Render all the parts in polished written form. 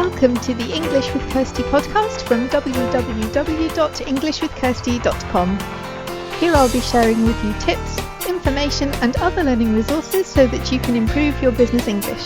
Welcome to the English with Kirsty podcast from www.englishwithkirsty.com. Here I'll be sharing with you tips, information and other learning resources so that you can improve your business English.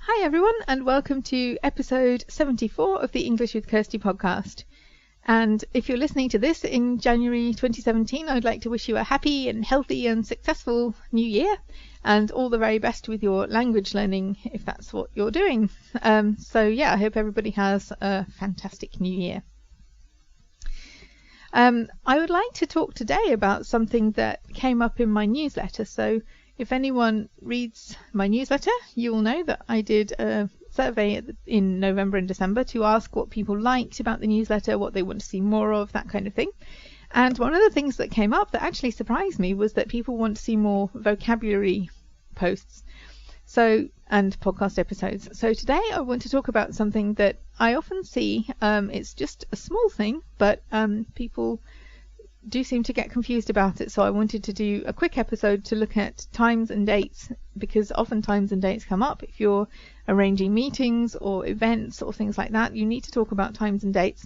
Hi everyone, and welcome to episode 74 of the English with Kirsty podcast. And if you're listening to this in January 2017, I'd like to wish you a happy and healthy and successful new year and all the very best with your language learning if that's what you're doing. I hope everybody has a fantastic new year. I would like to talk today about something that came up in my newsletter. So if anyone reads my newsletter, you will know that I did a survey in November and December to ask what people liked about the newsletter, what they want to see more of, that kind of thing. And one of the things that came up that actually surprised me was that people want to see more vocabulary posts and podcast episodes. So today I want to talk about something that I often see. It's just a small thing, but people do seem to get confused about it, so I wanted to do a quick episode to look at times and dates, because often times and dates come up. If you're arranging meetings or events or things like that, you need to talk about times and dates,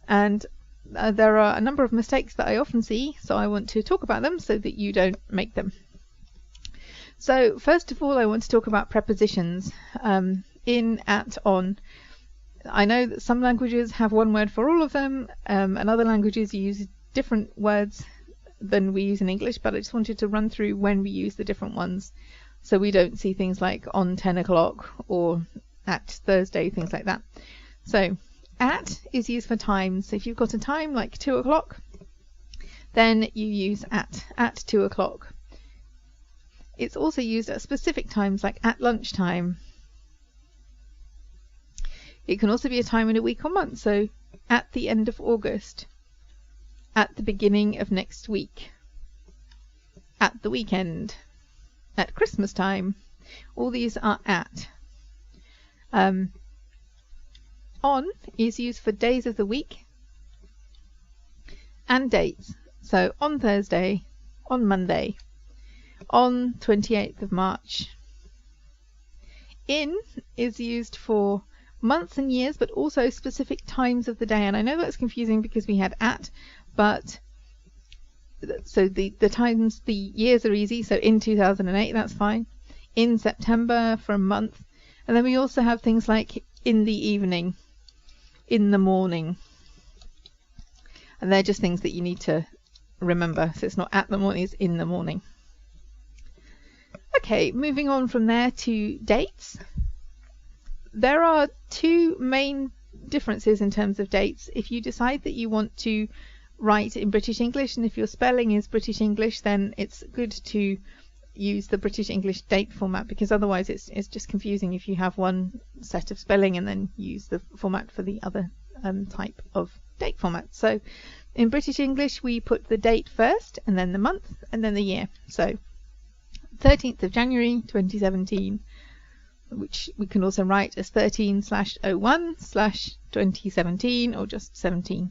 and there are a number of mistakes that I often see, so I want to talk about them so that you don't make them. So first of all, I want to talk about prepositions. In, at, on. I know that some languages have one word for all of them, and other languages use different words than we use in English, but I just wanted to run through when we use the different ones so we don't see things like on 10 o'clock or at Thursday, things like that. So at is used for time. So if you've got a time like 2 o'clock, then you use at 2 o'clock. It's also used at specific times like at lunchtime. It can also be a time in a week or month, so at the end of August, at the beginning of next week, at the weekend, at Christmas time. All these are at. On is used for days of the week and dates. So on Thursday, on Monday, on 28th of March. In is used for months and years, but also specific times of the day. And I know that's confusing because we had at, but so the times, the years are easy. So in 2008, that's fine. In September for a month. And then we also have things like in the evening, in the morning. And they're just things that you need to remember. So it's not at the morning, it's in the morning. Okay, moving on from there to dates. There are two main differences in terms of dates. If you decide that you want to write in British English, and if your spelling is British English, then it's good to use the British English date format, because otherwise it's just confusing if you have one set of spelling and then use the format for the other type of date format. So in British English we put the date first, and then the month, and then the year. So 13th of January 2017, which we can also write as 13/01/2017 or just 17.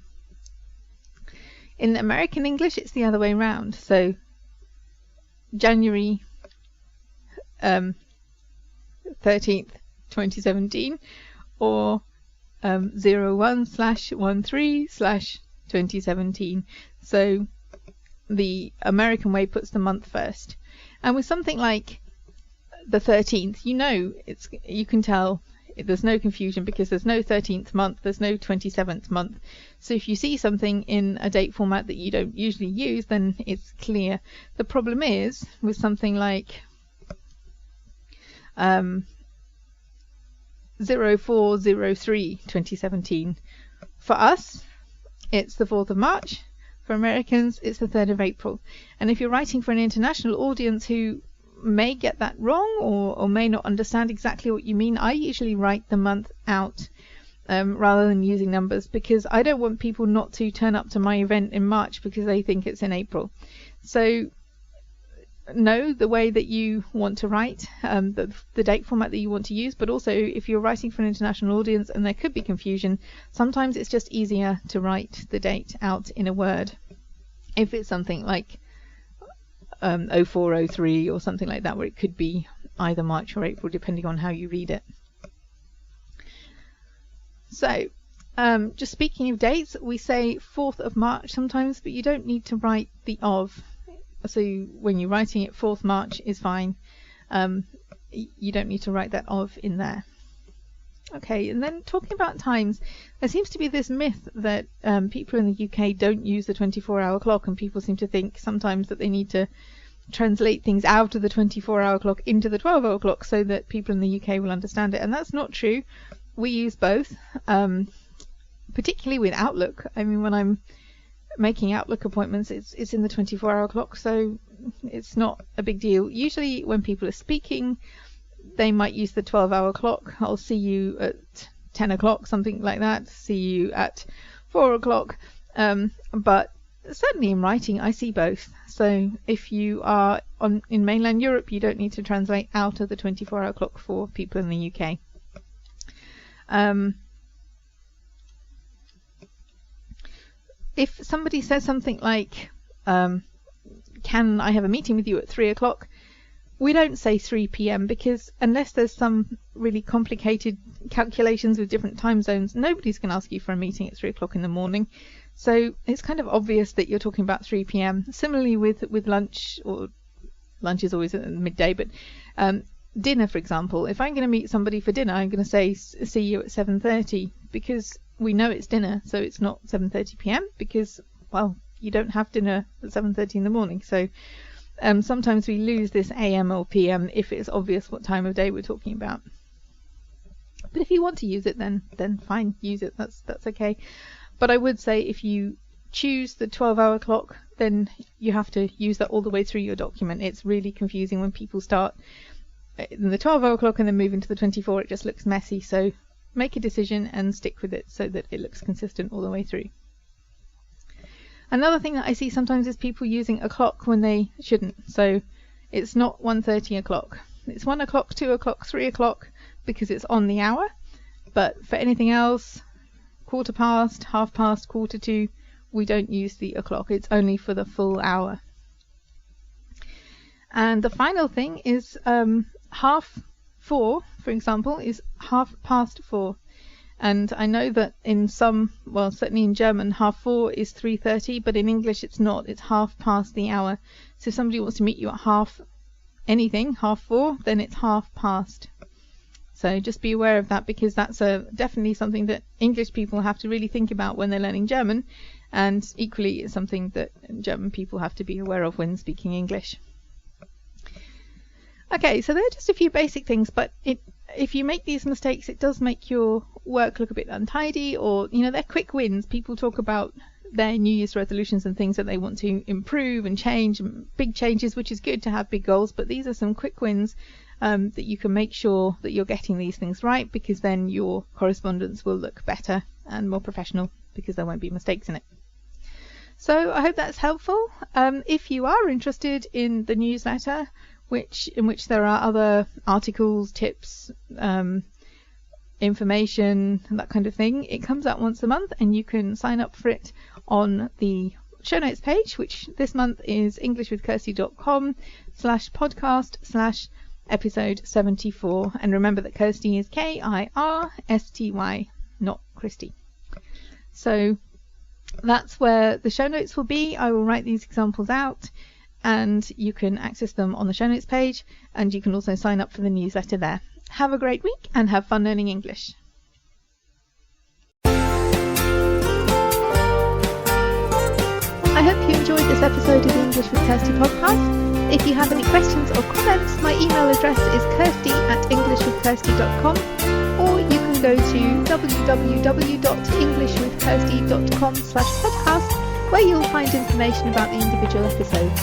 In American English, it's the other way around. So January 13th, 2017 or 01/13/2017. So the American way puts the month first. And with something like the 13th, you can tell there's no confusion because there's no 13th month, there's no 27th month. So if you see something in a date format that you don't usually use, then it's clear. The problem is with something like 04/03/2017. For us, it's the 4th of March. For Americans, it's the 3rd of April. And if you're writing for an international audience who may get that wrong or may not understand exactly what you mean, I usually write the month out rather than using numbers, because I don't want people not to turn up to my event in March because they think it's in April. So know the way that you want to write, the date format that you want to use, but also if you're writing for an international audience and there could be confusion, sometimes it's just easier to write the date out in a word. If it's something like 0403 or something like that, where it could be either March or April depending on how you read it. So just speaking of dates, we say 4th of March sometimes, but you don't need to write the of. So when you're writing it, 4th March is fine. You don't need to write that of in there. Okay, and then talking about times, there seems to be this myth that people in the UK don't use the 24-hour clock, and people seem to think sometimes that they need to translate things out of the 24-hour clock into the 12-hour clock so that people in the UK will understand it, and that's not true. We use both, particularly with Outlook. I mean, when I'm making Outlook appointments, it's in the 24-hour clock, so it's not a big deal. Usually when people are speaking, they might use the 12-hour clock. I'll see you at 10 o'clock, something like that. See you at 4 o'clock. But certainly in writing, I see both. So if you are in mainland Europe, you don't need to translate out of the 24-hour clock for people in the UK. If somebody says something like, can I have a meeting with you at 3 o'clock? We don't say 3 p.m. because unless there's some really complicated calculations with different time zones, nobody's going to ask you for a meeting at 3 o'clock in the morning. So it's kind of obvious that you're talking about 3 p.m. Similarly with lunch, or lunch is always at midday, but dinner, for example. If I'm going to meet somebody for dinner, I'm going to say see you at 7:30 because we know it's dinner, so it's not 7:30 p.m. because, well, you don't have dinner at 7:30 in the morning. So sometimes we lose this AM or PM if it's obvious what time of day we're talking about. But if you want to use it, then fine, use it. That's okay. But I would say if you choose the 12-hour clock, then you have to use that all the way through your document. It's really confusing when people start in the 12-hour clock and then move into the 24. It just looks messy. So make a decision and stick with it so that it looks consistent all the way through. Another thing that I see sometimes is people using a clock when they shouldn't. So it's not 1:30 o'clock. It's 1 o'clock, 2 o'clock, 3 o'clock because it's on the hour. But for anything else, 1/4 past, 1/2 past, 1/4 to, we don't use the o'clock. It's only for the full hour. And the final thing is 4:30, for example, is 4:30. And I know that in some, well, certainly in German, 4:30 is 3:30, but in English it's not. It's 4:30 the hour. So if somebody wants to meet you at 4:30, then it's 4:30. So just be aware of that, because that's definitely something that English people have to really think about when they're learning German, and equally it's something that German people have to be aware of when speaking English. Okay, so they're just a few basic things, but if you make these mistakes, it does make your work look a bit untidy, or, they're quick wins. People talk about their New Year's resolutions and things that they want to improve and change, and big changes, which is good to have big goals, but these are some quick wins that you can make sure that you're getting these things right, because then your correspondence will look better and more professional because there won't be mistakes in it. So I hope that's helpful. If you are interested in the newsletter, in which there are other articles, tips, information, that kind of thing, it comes out once a month, and you can sign up for it on the show notes page, which this month is englishwithkirsty.com/podcast/episode 74. And remember that Kirsty is Kirsty, not Christy. So that's where the show notes will be. I will write these examples out, and you can access them on the show notes page, and you can also sign up for the newsletter there. Have a great week and have fun learning English. I hope you enjoyed this episode of the English with Kirsty podcast. If you have any questions or comments, my email address is kirsty@englishwithkirsty.com, or you can go to www.englishwithkirsty.com/podcast, where you'll find information about the individual episodes.